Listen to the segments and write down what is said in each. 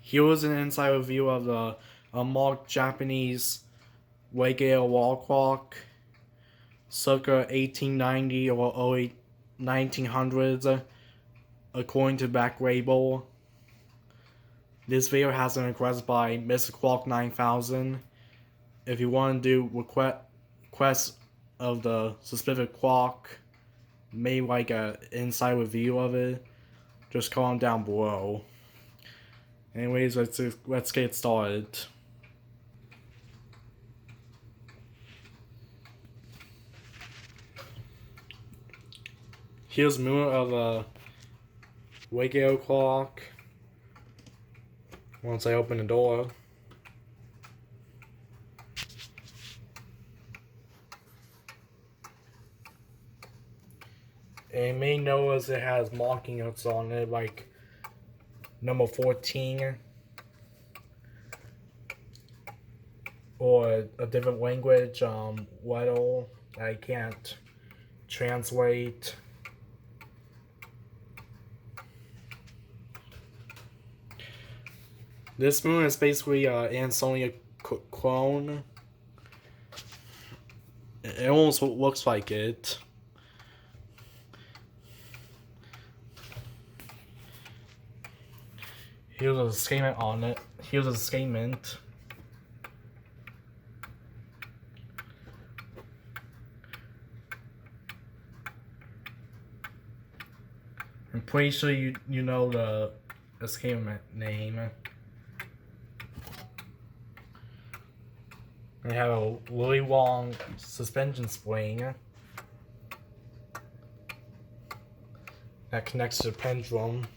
Here was an inside review of the Unmarked Japanese Regulator wall clock, circa 1890 or early 1900s, according to back label. This video has been requested by Mr. Clock 9000. If you want to do requests of the specific clock, maybe like an inside review of it, just comment down below. Anyways, let's get started. Here's movement of a Regulator clock. Once I open the door. And you may notice it has markings on it, like number 14. Or a different language, letter I can't translate. This moon is basically an Ansonia clone. It almost looks like it. Here's a statement on it. Here's a statement. I'm pretty sure you know the statement name. We have a really long suspension spring that connects to the pendulum.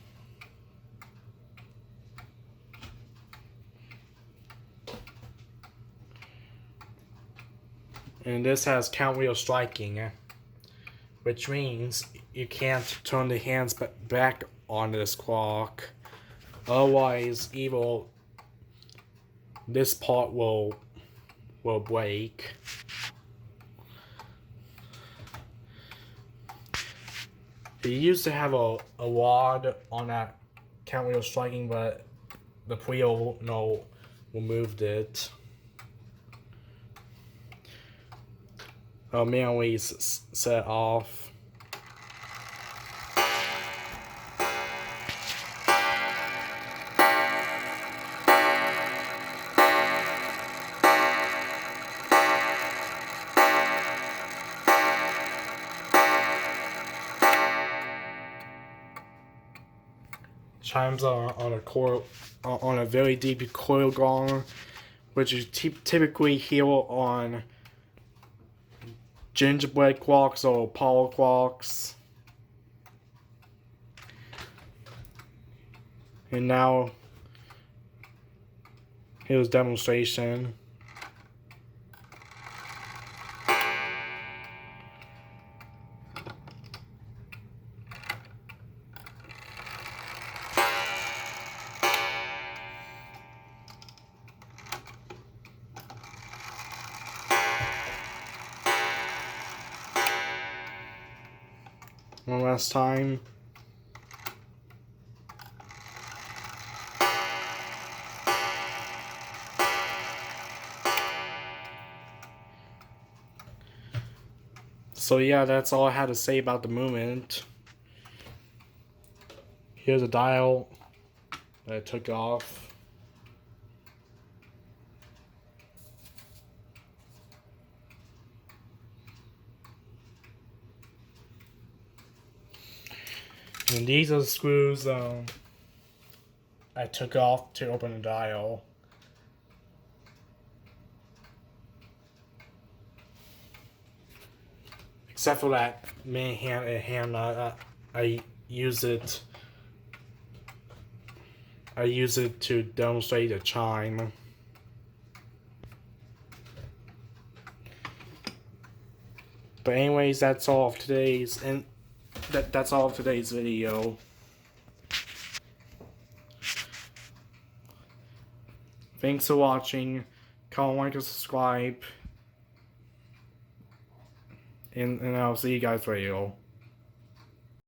And this has count wheel striking, which means you can't turn the hands back on this clock. Otherwise, this part will break. It used to have a rod on that count wheel striking, but the Prio removed it. I'll manually set off. Chimes on a very deep coil gong, which you typically hear on gingerbread clocks or Apollo clocks. And now, here's a demonstration. One last time. So yeah, that's all I had to say about the movement. Here's a dial that I took off. And these are the screws I took off to open the dial. Except for that main hand nut, I use it to demonstrate the chime. But anyways, that's all of today's that's all of today's video. Thanks for watching. Comment, like, and subscribe. And I'll see you guys later.